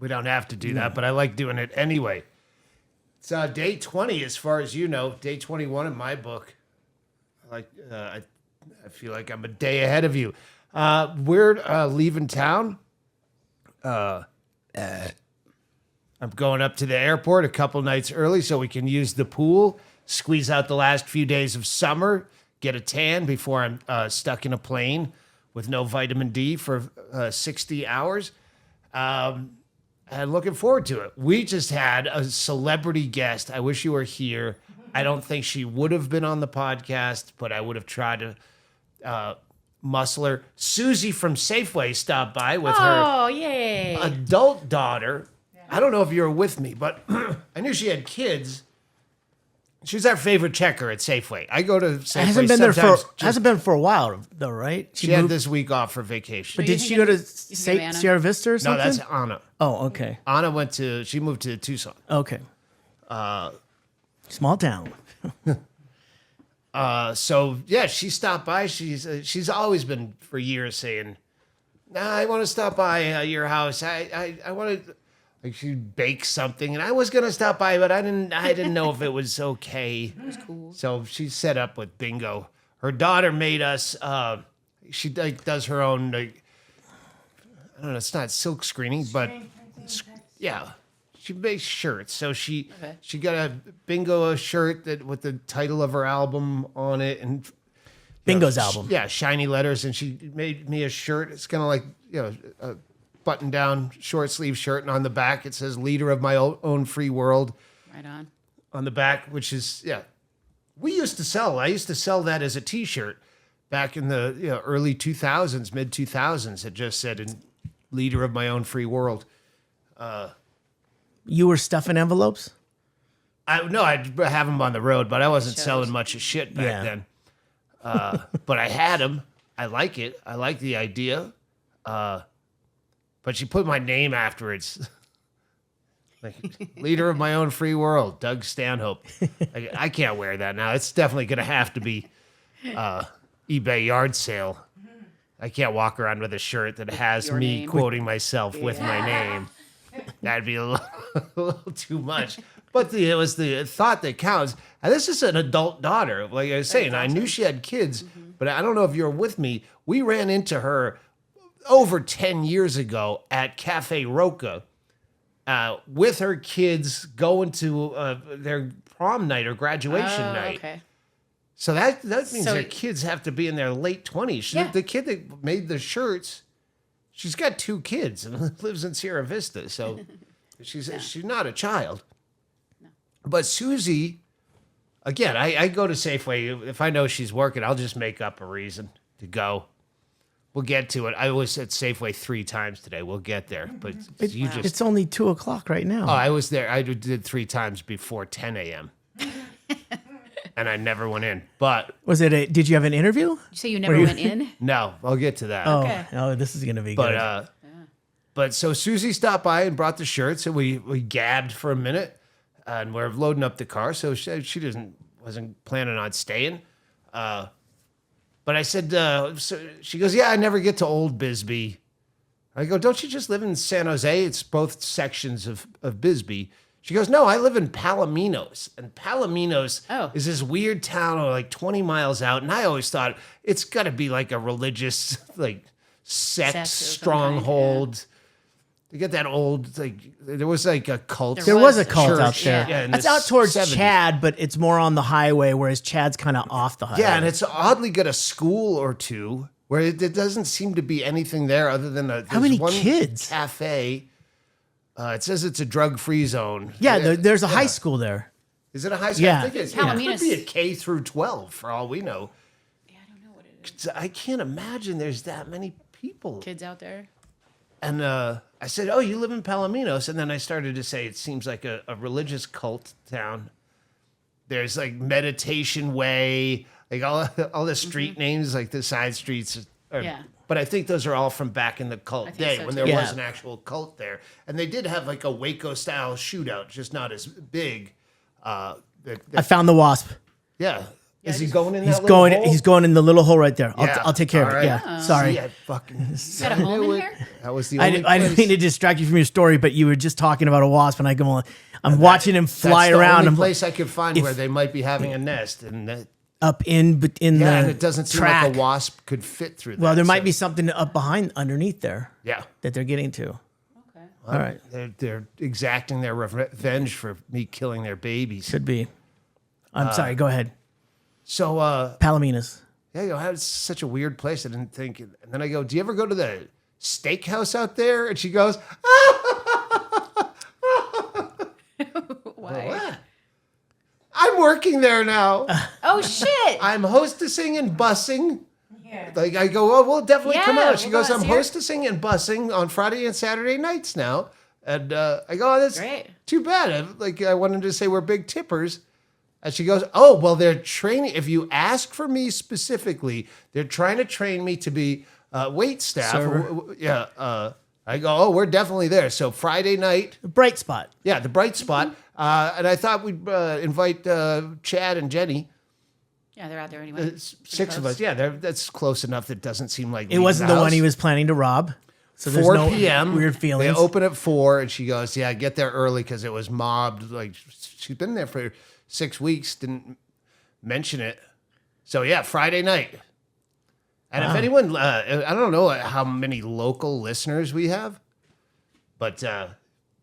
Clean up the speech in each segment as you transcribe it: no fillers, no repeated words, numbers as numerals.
We don't have to do that, but I like doing it anyway. It's day 20, as far as you know. Day 21 in my book. I feel like I'm a day ahead of you. We're leaving town. I'm going up to the airport a couple nights early so we can use the pool, squeeze out the last few days of summer, get a tan before I'm stuck in a plane with no vitamin D for 60 hours. And looking forward to it. We just had a celebrity guest. I wish you were here. I don't think she would have been on the podcast, but I would have tried to muscle her. Susie from Safeway stopped by with her yay. adult daughter. I don't know if you were with me, but I knew she had kids. She's our favorite checker at Safeway. I go to Safeway. Hasn't been for a while though, right? She had this week off for vacation. But did she go to Sierra Vista or something? No, that's Anna. Oh, okay. Anna she moved to Tucson. Okay. Small town. So yeah, she stopped by. She's always been for years saying, "Nah, I want to stop by your house. I want to." Like she baked something, and I was gonna stop by, but I didn't know if it was okay. It was cool. So she set up with bingo. Her daughter made us. She does her own. I don't know. It's not silk screening, but yeah, she makes shirts. So she got a bingo shirt with the title of her album on it, and Bingo's album. Yeah, shiny letters, and she made me a shirt. It's kind of like a button-down short-sleeve shirt, and on the back it says "Leader of my own free world." Right on. On the back, which is we used to sell. I used to sell that as a T-shirt back in the early 2000s, mid 2000s. It just said "Leader of my own free world." You were stuffing envelopes? I'd have them on the road, but I wasn't selling much of shit back then. But I had them. I like it. I like the idea. But she put my name afterwards. Like, leader of my own free world, Doug Stanhope. I can't wear that now. It's definitely going to have to be eBay yard sale. I can't walk around with a shirt that has Your me name. quoting myself with my name. That'd be a little too much. But it was the thought that counts. And this is an adult daughter. Like I was saying, I knew she had kids, but I don't know if you're with me. We ran into her over 10 years ago at Cafe Roca with her kids going to their prom night or graduation night. Okay. So that means their kids have to be in their late 20s. Yeah. The kid that made the shirts, she's got 2 kids and lives in Sierra Vista. So she's not a child. No. But Susie, again, I go to Safeway. If I know she's working, I'll just make up a reason to go. We'll get to it. I was at Safeway 3 times today. We'll get there. But It's only 2:00 right now. Oh, I was there. I did 3 times before 10 a.m. And I never went in. But did you have an interview? You say you never went in? no, I'll get to that. Oh, this is going to be good. But so Susie stopped by and brought the shirts, and we gabbed for a minute, and we're loading up the car. So she wasn't planning on staying. But I said, so she goes, yeah, I never get to Old Bisbee. I go, don't you just live in San Jose? It's both sections of Bisbee. She goes, no, I live in Palominos. And Palominos is this weird town like 20 miles out. And I always thought it's got to be like a religious, like, sect stronghold. You get that old, there was like a cult. There was a cult out there. Yeah, it's out towards 70s. Chad, but it's more on the highway, whereas Chad's kind of off the highway. Yeah, and it's oddly got a school or two where it doesn't seem to be anything there other than how many one kids? Cafe. It says it's a drug-free zone. Yeah, there's a high school there. Is it a high school? Yeah. I think it could be a K through 12 for all we know. Yeah, I don't know what it is. I can't imagine there's that many people. Kids out there? And I said, oh, you live in Palominos? And then I started to say, it seems like a religious cult town. There's like Meditation Way, like all the street names, like the side streets. But I think those are all from back in the cult day when there was an actual cult there. And they did have like a Waco-style shootout, just not as big. I found the Wasp. Yeah. Is he going in He's that little going. hole? He's going in the little hole right there. Yeah. I'll take care of All it. right. Yeah. Sorry. See, I fucking Got a home in here? That was the I only didn't mean to distract you from your story, but you were just talking about a wasp, and I'm watching him fly That's around. the I'm only place I could find where they might be having a nest, and that, up in the and it doesn't seem track. like a wasp could fit through that. Well, there might so- be something up behind, underneath there, Yeah. that they're getting to. Okay. All right, They're exacting their revenge for me killing their babies. could be. I'm sorry. Go ahead. So, Palominas. yeah, it's such a weird place. I didn't think. And then I go, "Do you ever go to the steakhouse out there?" And she goes, Why? "What? I'm working there now. Oh shit! I'm hostessing and bussing." Like I go, "Oh, we'll definitely come Yeah, out." She we'll goes, go "I'm see her." hostessing and bussing on Friday and Saturday nights now." And I go, "Oh, that's Great. too bad." I wanted to say we're big tippers. And she goes, "Oh, well, they're training. If you ask for me specifically, they're trying to train me to be wait staff." Server. Yeah. I go, "Oh, we're definitely there." So Friday night, Bright spot. yeah, the bright spot. And I thought we'd invite Chad and Jenny. Yeah, they're out there anyway. It's six of us. Yeah, that's close enough. That doesn't seem like It wasn't the one he was planning to rob. So there's 4 no p.m. weird feelings. They open at 4, and she goes, "Yeah, get there early because it was mobbed." Like she's been there for 6 weeks. Didn't mention it. So yeah, Friday night. And if anyone, I don't know how many local listeners we have, but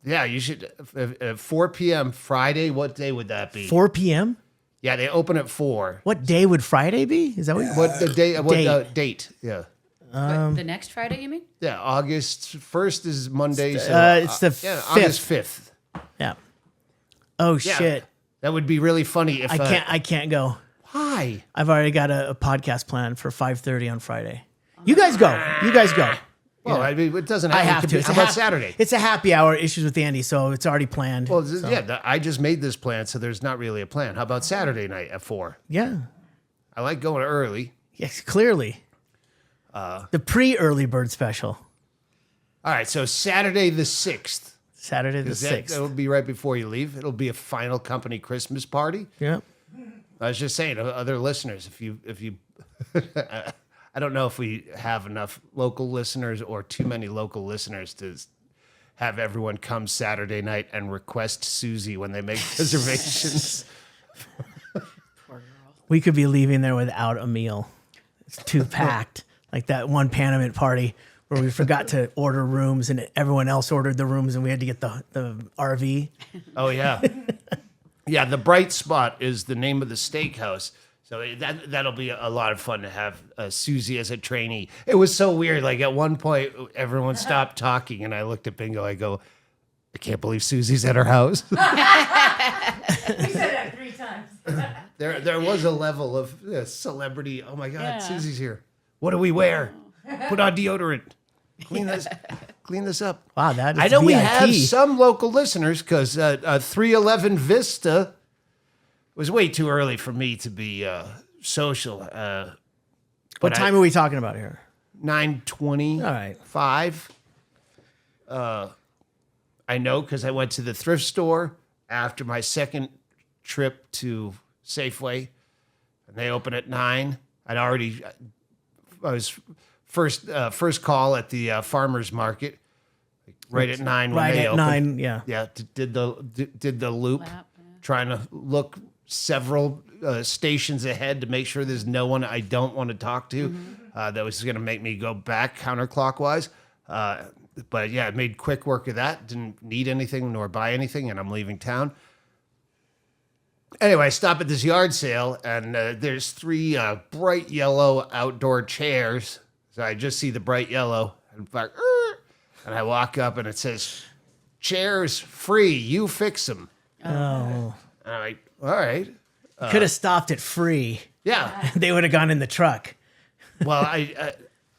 yeah, you should. At 4 p.m. Friday, what day would that be? 4 p.m. Yeah, they open at 4. What day would Friday be? Is that what? What the day? What Date. date? Yeah. But the next Friday, you mean? Yeah, August 1st is Monday. So, It's the yeah, 5th. August 5th. Yeah. Oh Yeah. shit! That would be really funny if I can't go. Why? I've already got a podcast planned for 5:30 on Friday. You guys go. You guys go. Well, I mean, it doesn't. I Have have to. to. Be, It's how a about hap- Saturday? It's a happy hour issues with Andy, so it's already planned. Well, yeah, I just made this plan, so there's not really a plan. How about Saturday night at 4? Yeah. I like going early. Yes, clearly. The pre-early bird special, All right, so Saturday the 6th. Saturday the 6th. That'll be right before you leave. It'll be a final company Christmas party. Yeah. I was just saying, to other listeners, if you, I don't know if we have enough local listeners or too many local listeners to have everyone come Saturday night and request Susie when they make reservations. We could be leaving there without a meal. It's too packed. Like that one Panamint party where we forgot to order rooms and everyone else ordered the rooms and we had to get the RV. Oh yeah, yeah. The Bright Spot is the name of the steakhouse, so that'll be a lot of fun to have Susie as a trainee. It was so weird. Like at one point, everyone stopped talking, and I looked at Bingo. I go, "I can't believe Susie's at her house." You said that 3 times. There was a level of celebrity. Oh my God, Yeah. Susie's here. What do we wear? Put on deodorant. Clean this up. Wow, that is I know we VIP. have some local listeners because 311 Vista was way too early for me to be social. What time are we talking about here? 9:20. All right. 5. I know because I went to the thrift store after my second trip to Safeway, and they open at 9. I was first call at the farmers market, right at 9 when Right they at opened. 9, yeah. Yeah, did the loop, Lap, yeah. trying to look several stations ahead to make sure there's no one I don't want to talk to. That was going to make me go back counterclockwise. But yeah, I made quick work of that. Didn't need anything nor buy anything, and I'm leaving town. Anyway, I stop at this yard sale, and there's 3 bright yellow outdoor chairs. So I just see the bright yellow, and I walk up, and it says, "Chairs free. You fix them." Oh. And I'm like, all right. Could have stopped at free. Yeah. They would have gone in the truck. Well,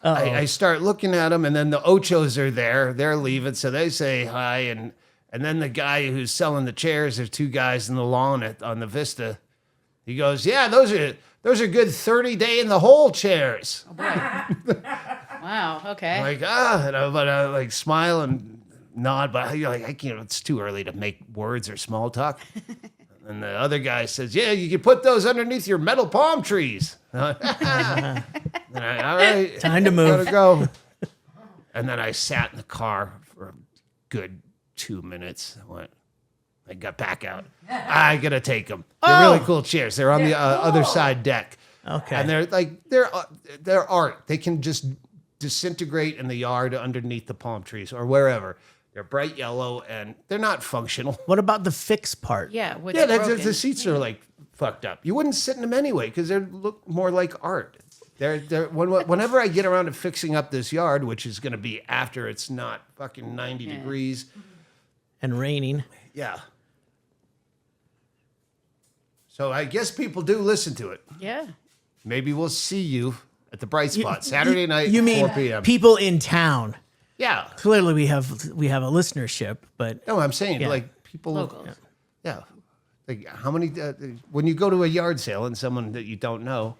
I start looking at them, and then the Ochos are there. They're leaving, so they say hi, and then the guy who's selling the chairs, there's 2 guys in the lawn on the Vista. He goes, "Yeah, those are good 30-day in the hole chairs." Wow. Okay. I'm like, and I like smile and nod, but you're like, I can't. It's too early to make words or small talk. And And the other guy says, yeah, you can put those underneath your metal palm trees. All right. Time to move. Gotta go. And then I sat in the car for a good 2 minutes. I got back out. I gotta take them. They're really cool chairs. They're on the other side deck. Okay. And they're art. They can just disintegrate in the yard underneath the palm trees or wherever. They're bright yellow and they're not functional. What about the fix part? Yeah. What's Yeah, broken? the seats are like fucked up. You wouldn't sit in them anyway because they look more like art. Whenever I get around to fixing up this yard, which is going to be after it's not fucking 90 degrees. And raining. Yeah. So I guess people do listen to it. Yeah. Maybe we'll see you at the Bright Spot Saturday night, You mean 4 p.m. people in town? Yeah. Clearly, we have a listenership, but No, I'm saying Yeah. like people. Locals. Yeah. Like how many? When you go to a yard sale and someone that you don't know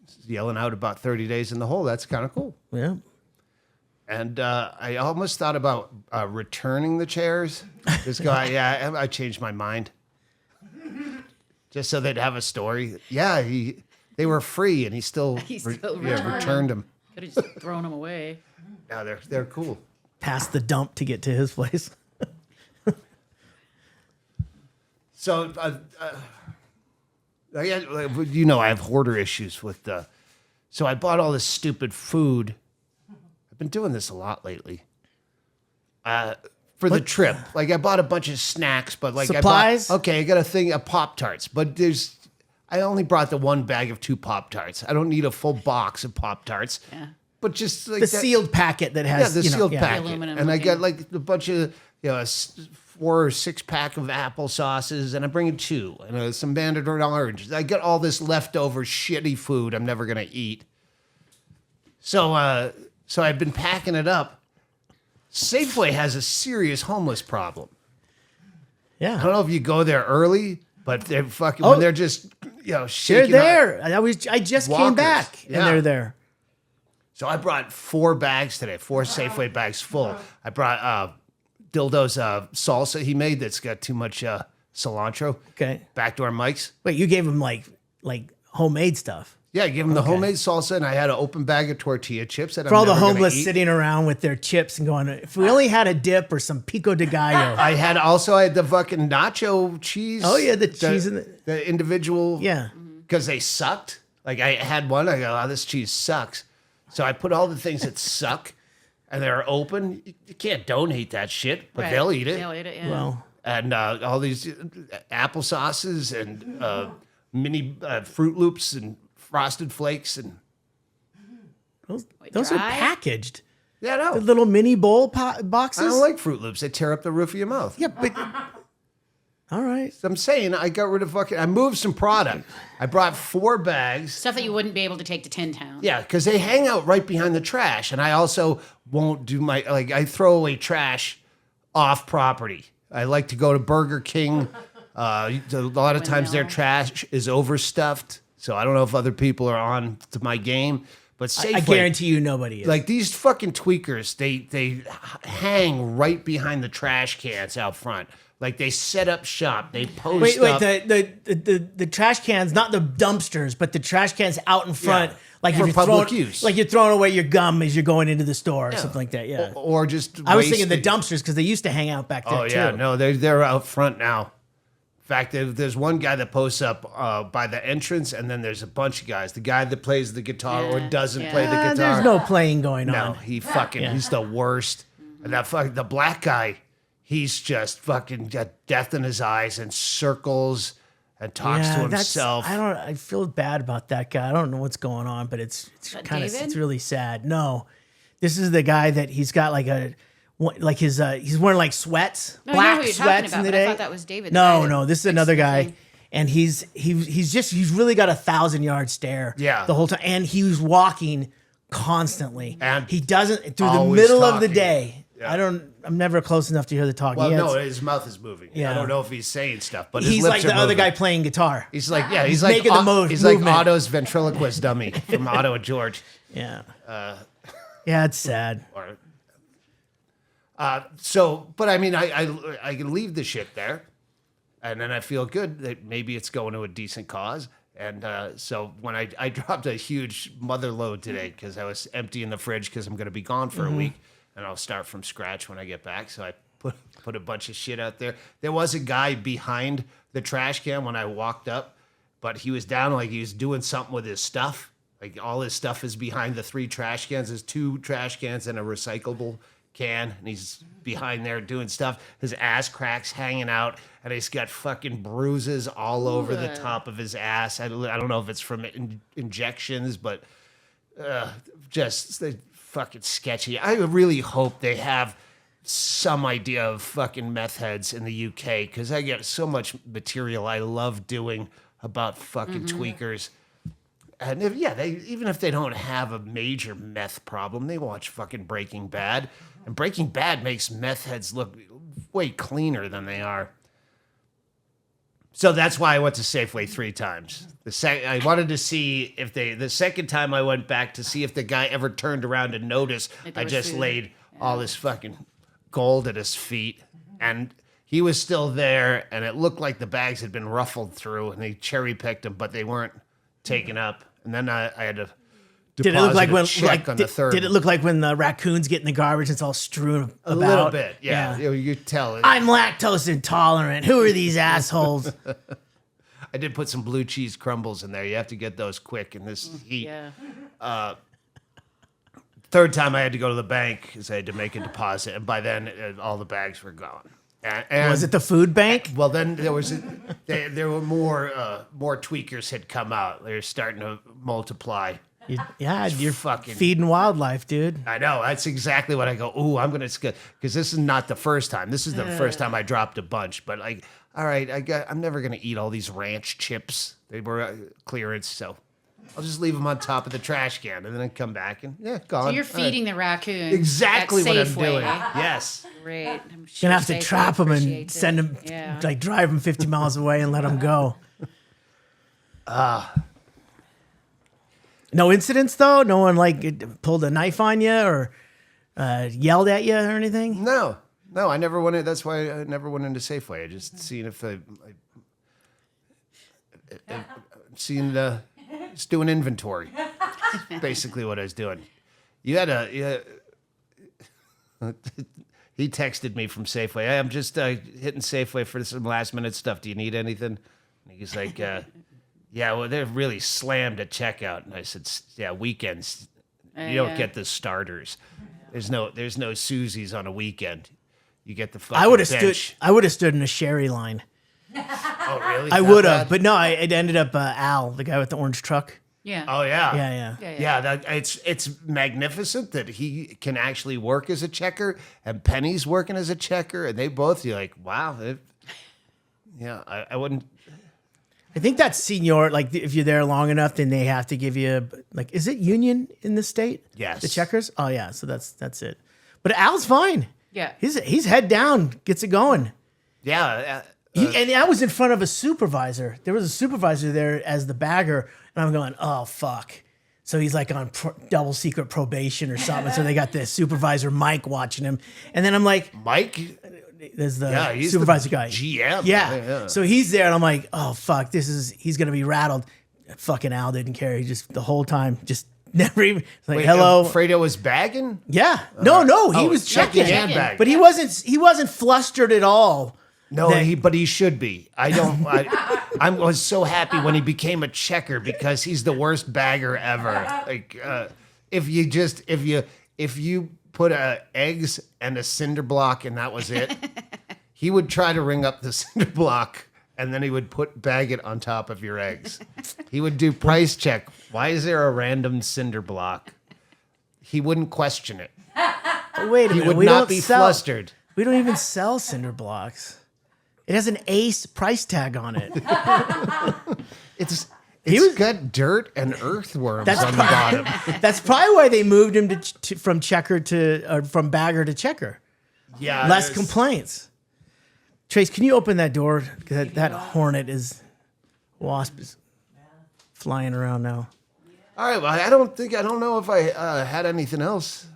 is yelling out about 30 days in the hole, that's kind of cool. yeah. And I almost thought about returning the chairs. This guy, yeah, I changed my mind. Just so they'd have a story. Yeah, they were free, and he still, returned them. Could have just thrown them away. Yeah, they're cool. Past the dump to get to his place. So, I have hoarder issues with the. So I bought all this stupid food. I've been doing this a lot lately. For the trip, like I bought a bunch of snacks, but like Supplies? I got a thing of Pop-Tarts, but I only brought the one bag of 2 Pop-Tarts. I don't need a full box of Pop-Tarts. Yeah. But just like The sealed packet that has the sealed yeah. packet, Aluminum and I got looking. like a bunch of a 4 or 6 pack of apple sauces, and I bring in 2 and some mandarin oranges. I got all this leftover shitty food I'm never gonna eat. So I've been packing it up. Safeway has a serious homeless problem. I Yeah. don't know if you go there early, but they're fucking when they're just They're shaking. there. I just came Walkers. back Yeah. and they're there. So I brought 4 bags today, 4 Safeway bags full. I brought Dildo's salsa he made that's got too much cilantro. Okay. Backdoor Mike's. Wait, you gave him like homemade stuff. Yeah, I gave him the homemade salsa, and I had an open bag of tortilla chips. That For all the I'm never gonna homeless eat. sitting around with their chips and going, if we only had a dip or some pico de gallo. I had the fucking nacho cheese. Oh, yeah, the cheese in the individual. Yeah. Because they sucked. Like I had one, I go, oh, this cheese sucks. So I put all the things that suck, and they're open. You can't donate that shit, but Right. they'll eat it. They'll eat it, yeah. Well, And all these apple sauces and mini Fruit Loops and Frosted Flakes and those are dry? packaged. yeah, no, The little mini bowl I boxes. don't like Fruit Loops. They tear up the roof of your mouth. Yeah, but all right. I'm saying I got rid of I moved some product. I brought 4 bags. Stuff that you wouldn't be able to take to Tin Town. Yeah, because they hang out right behind the trash, and I also won't do I throw away trash off property. I like to go to Burger King. A lot of times their Windmill. trash is overstuffed, so I don't know if other people are on to my game. But Safeway, I guarantee you nobody is. like these fucking tweakers, they hang right behind the trash cans out front. Like they set up shop, they post wait, up. the trash cans, not the dumpsters, but the trash cans out in front. Yeah. Like For if you're public throwing, use. like you're throwing away your gum as you're going into the store or something like that. Yeah. or just I was thinking the wasted- dumpsters because they used to hang out back there Oh too. yeah, no, they're out front now. In fact, there's one guy that posts up by the entrance, and then there's a bunch of guys. The guy that plays the guitar or Yeah, doesn't yeah. play the guitar. There's no playing going No, on. he fucking he's the worst. And the black guy, he's just fucking got death in his eyes and circles and talks to himself. I feel bad about that guy. I don't know what's going on, but it's that kind of David? it's really sad. No, this is the guy that he's got he's wearing like sweats, No, I know black who you're sweats talking in about, the but I day. thought that was David. the No, guy that no, this is another guy, fixed and he's really got a 1,000-yard stare. Yeah. the whole time, and he's walking constantly, And he doesn't through the always middle of the talking. day. Yeah. I'm never close enough to hear the talking. Well, He no, has- his mouth is moving. Yeah. I don't know if he's saying stuff, but his he's lips like are the other moving. guy playing guitar. He's like, yeah, he's He's like making the he's like movement. Otto's ventriloquist dummy from Otto and George. Yeah, yeah, it's sad. Or, but I mean, I can leave the shit there. And then I feel good that maybe it's going to a decent cause. And so when I dropped a huge mother load today because I was emptying the fridge because I'm going to be gone for a week, and I'll start from scratch when I get back. So I put a bunch of shit out there. There was a guy behind the trash can when I walked up, but he was down like he was doing something with his stuff. Like all his stuff is behind the 3 trash cans. There's 2 trash cans and a recyclable can, and he's behind there doing stuff. His ass cracks hanging out, and he's got fucking bruises all over the top of his ass. I don't know if it's from injections, but just fucking sketchy. I really hope they have some idea of fucking meth heads in the UK, because I get so much material I love doing about fucking tweakers. And even if they don't have a major meth problem, they watch fucking Breaking Bad. And Breaking Bad makes meth heads look way cleaner than they are. So that's why I went to Safeway 3 times. I wanted to see if the second time I went back to see if the guy ever turned around and noticed I just laid all this fucking gold at his feet. And he was still there, and it looked like the bags had been ruffled through, and they cherry-picked them, but they weren't taken up. And then I had to Did it look like when on the third. Did it look like when the raccoons get in the garbage? It's all strewn about. A little bit, yeah. You tell it. I'm lactose intolerant. Who are these assholes? I did put some blue cheese crumbles in there. You have to get those quick in this heat. Yeah. Third time I had to go to the bank because I had to make a deposit, and by then all the bags were gone. And Was it the food bank? Well, then there were more tweakers had come out. They're starting to multiply. You're fucking feeding wildlife, dude. I know. That's exactly what I go. Ooh, I'm gonna because this is not the first time. This is the first time I dropped a bunch. But like, all right, I'm never gonna eat all these ranch chips. They were clearance, so I'll just leave them on top of the trash can, and then I come back and gone. So you're feeding the raccoon. Exactly at what I'm Safeway. doing. Yes. Great. I'm You're sure gonna have to Safeway trap them and appreciates send them, it. Yeah. like drive them 50 miles away and let them go. No incidents though. No one like pulled a knife on you or yelled at you or anything. No, I never went in. That's why I never went into Safeway. I just seen if just doing inventory. Basically what I was doing. He texted me from Safeway. Hey, I'm just hitting Safeway for some last minute stuff. Do you need anything? And he's like, yeah, well, they're really slammed at checkout. And I said, yeah, weekends. You don't get the starters. There's no Susie's on a weekend. You get the fucking I would have stood in a Sherry line. Oh, really? I would have, but no, it ended up Al, the guy with the orange truck. Yeah. Oh, yeah. Yeah. Yeah, it's magnificent that he can actually work as a checker, and Penny's working as a checker, and they both, you're like, wow. I wouldn't. I think that's senior. Like if you're there long enough, then they have to give you like, is it union in the state? Yes. The checkers. Oh yeah. So that's it. But Al's fine. Yeah. He's head down, gets it going. Yeah. And I was in front of a supervisor. There was a supervisor there as the bagger, and I'm going, oh fuck. So he's like on double secret probation or something. So they got the supervisor Mike watching him, and then I'm like, Mike. There's the He's supervisor the guy. GM. Yeah. So he's there, and I'm like, oh fuck, he's gonna be rattled. Fucking Al didn't care. He just the whole time just never even like, Wait, hello. Fredo was bagging? Yeah. No, he was checking. checking. But he wasn't flustered at all. No, but he should be. I was so happy when he became a checker because he's the worst bagger ever. Like if you put eggs and a cinder block and that was it, he would try to ring up the cinder block and then he would bag it on top of your eggs. He would do price check. Why is there a random cinder block? He wouldn't question it. But wait a He minute. would not be flustered. We don't even sell cinder blocks. It has an Ace price tag on it. It's got dirt and earthworms on the bottom. That's probably why they moved him from from bagger to checker. Yeah, Less complaints. Trace, can you open that door? Because that hornet wasp is flying around now. All right. Well, I don't know if I had anything else.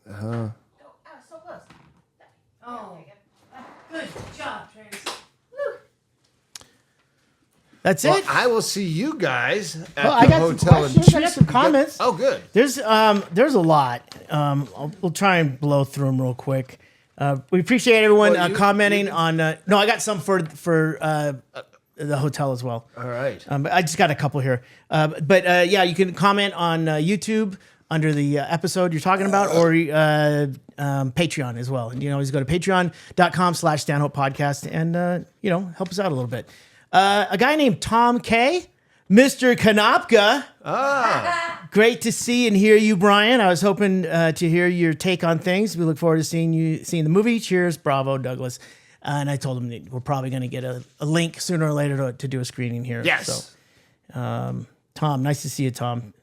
Oh, so close. Oh, good job, Trace. Woo. That's Well, it. I will see you guys at Well, I the got some hotel in questions. I got some Tucson. comments. Oh, good. There's a lot. We'll try and blow through them real quick. We appreciate everyone Well, commenting on. No, I got some for the hotel as well. All right. I just got a couple here. Yeah, you can comment on YouTube under the episode you're talking about, or Patreon as well. And you can always go to patreon.com/Stanhope Podcast and help us out a little bit. A guy named Tom K, Mr. Kanopka. Great to see and hear you, Brian. I was hoping to hear your take on things. We look forward to seeing the movie. Cheers, bravo, Douglas. And I told him that we're probably going to get a link sooner or later to do a screening here. Yes. So, Tom, nice to see you, Tom.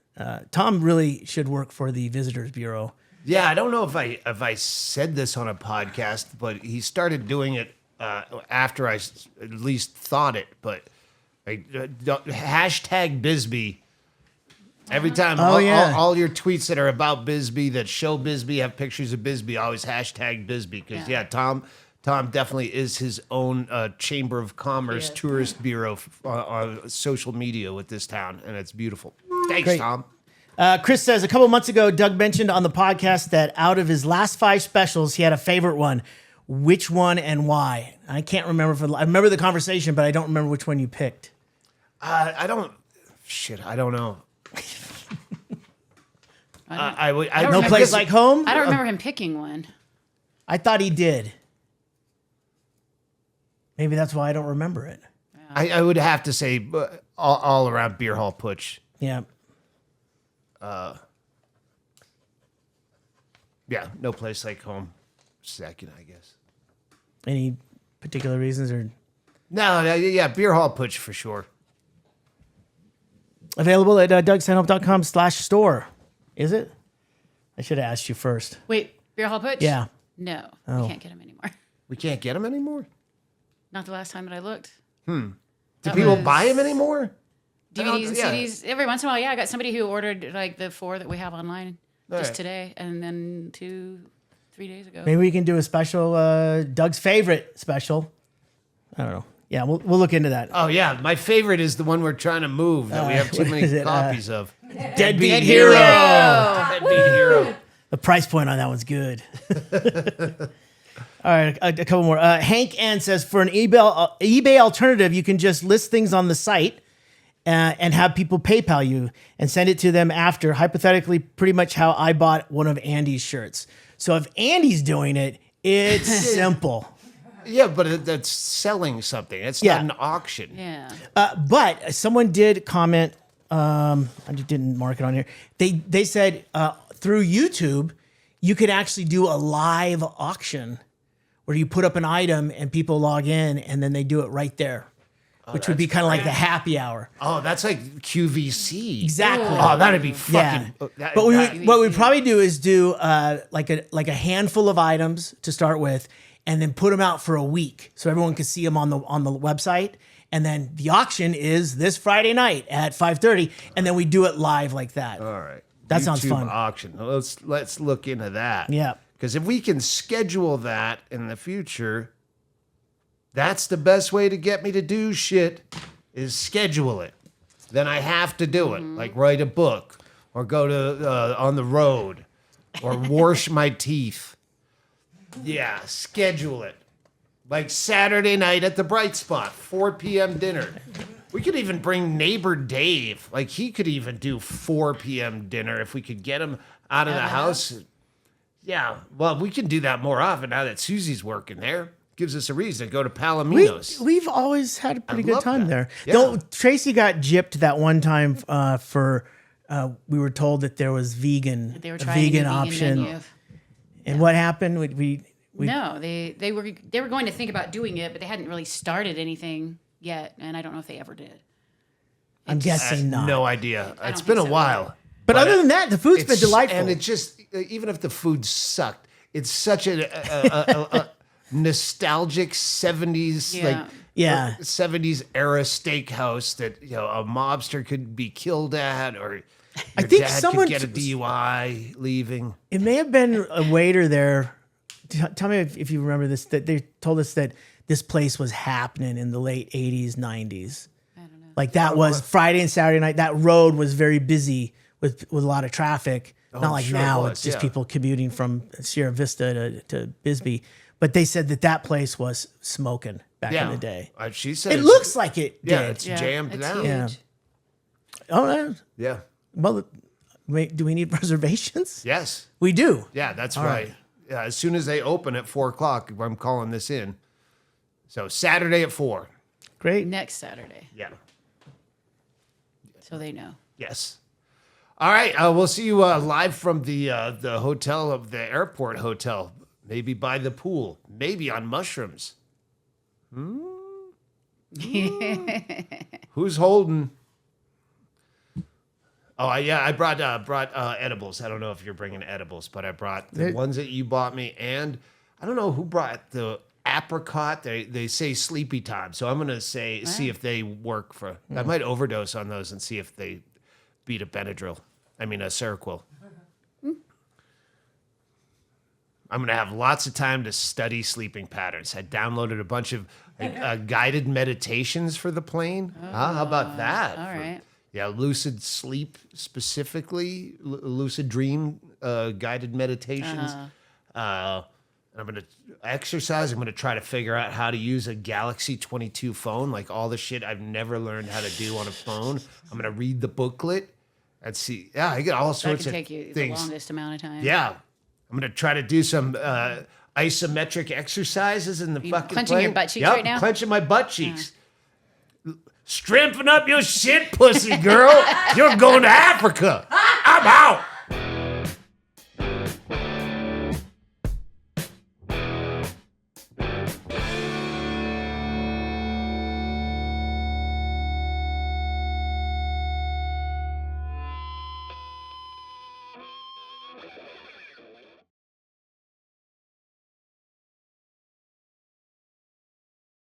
Tom really should work for the Visitors Bureau. Yeah, I don't know if I said this on a podcast, but he started doing it after I at least thought it. But hashtag Bisbee. Every time, all your tweets that are about Bisbee, that show Bisbee, have pictures of Bisbee, always hashtag Bisbee. Because, Tom definitely is his own Chamber of Commerce tourist bureau on social media with this town, and it's beautiful. Thanks, Great. Tom. Chris says, a couple months ago, Doug mentioned on the podcast that out of his last 5 specials, he had a favorite one. Which one and why? I can't remember. I remember the conversation, but I don't remember which one you picked. I don't know. No Place Like Home? I don't remember him picking one. I thought he did. Maybe that's why I don't remember it. I would have to say all around Beer Hall Putsch. Yeah. No Place Like Home. Second, I guess. Any particular reasons or No, Beer Hall Putsch for sure. available at DougStanhope.com/store? Is it? I should have asked you first. Wait, Beer Hall Putsch? Yeah. No, Oh. we can't get him anymore. We can't get them anymore? Not the last time that I looked. Do That people was buy them anymore? DVDs and Yeah. CDs every once in a while. Yeah, I got somebody who ordered like the 4 that we have online just right. today, and then 2-3 days ago. Maybe we can do a special, Doug's favorite special. I don't know. Yeah, we'll look into that. Oh, yeah. My favorite is the one we're trying to move that we have too what many is it? copies of. Deadbeat Hero. Deadbeat Hero. The price point on that one's good. All right, a couple more. Hank N says, for an eBay alternative, you can just list things on the site and have people PayPal you and send it to them after. Hypothetically, pretty much how I bought one of Andy's shirts. So if Andy's doing it, it's simple. Yeah, but that's selling something. It's Yeah. not an auction. Yeah. But someone did comment. I just didn't mark it on here. They said through YouTube, you could actually do a live auction where you put up an item and people log in and then they do it right there, which would be kind of like the happy hour. Oh, that's like QVC. Exactly. Oh, that'd be Yeah. fucking. But what we'd probably do is do like a handful of items to start with, and then put them out for a week so everyone can see them on the website. And then the auction is this Friday night at 5:30, and then we do it live like that. All right. That sounds YouTube fun. Auction. Let's look into that. Yeah. Because if we can schedule that in the future, that's the best way to get me to do shit is schedule it. Then I have to do it, like write a book or go to on the road or wash my teeth. Yeah, schedule it. Like Saturday night at the Bright Spot, 4 p.m. dinner. We could even bring neighbor Dave. Like he could even do 4 p.m. dinner if we could get him out of the house. Yeah, well, we can do that more often now that Susie's working there. Gives us a reason to go to Palomino's. We've always had a pretty good love time that. there. Yeah. Though Tracy got gypped that one time for we were told that there was vegan They were a trying vegan a option. vegan menu. And what happened? We No, they were going to think about doing it, but they hadn't really started anything yet, and I don't know if they ever did. I'm guessing not. No idea. I It's don't been a think so while. But other than that, the food's been delightful. And it just, even if the food sucked, it's such a nostalgic 70s, Yeah. Yeah. 70s era steakhouse that, a mobster could be killed at, or your I think dad someone- could get a DUI leaving. It may have been a waiter there. Tell me if you remember this, that they told us that this place was happening in the late 80s, 90s. I don't know. Like that was Friday and Saturday night. That road was very busy with a lot of traffic. Not like sure it now, was, it's just yeah. people commuting from Sierra Vista to Bisbee. But they said that place was smoking back in the day. She said It looks like it yeah, did. it's jammed it's down. huge. Yeah. Oh, Yeah. well, wait, do we need reservations? Yes. We do. Yeah, that's All right. right. Yeah, as soon as they open at 4:00, I'm calling this in. So Saturday at 4. Great. Next Saturday, Yeah. so they know. Yes. All right. We'll see you live from the hotel of the airport hotel. Maybe by the pool. Maybe on mushrooms. Who's holding? Oh, I brought edibles. I don't know if you're bringing edibles, but I brought the ones that you bought me, and I don't know who brought the apricot. They say sleepy time, so I'm gonna see if they work for. I might overdose on those and see if they beat a Benadryl. I mean a Seroquel. I'm going to have lots of time to study sleeping patterns. I downloaded a bunch of guided meditations for the plane. How about that? All right. Yeah, lucid sleep specifically, lucid dream guided meditations. I'm going to exercise. I'm going to try to figure out how to use a Galaxy 22 phone, like all the shit I've never learned how to do on a phone. I'm going to read the booklet and see. Yeah, I get all That sorts could of take you the things. longest amount of time. Yeah. I'm going to try to do some isometric exercises in the fucking clenching plane. your butt cheeks Yep, right now? Clenching my butt cheeks. Strengthen up your shit, pussy girl. You're going to Africa. I'm out.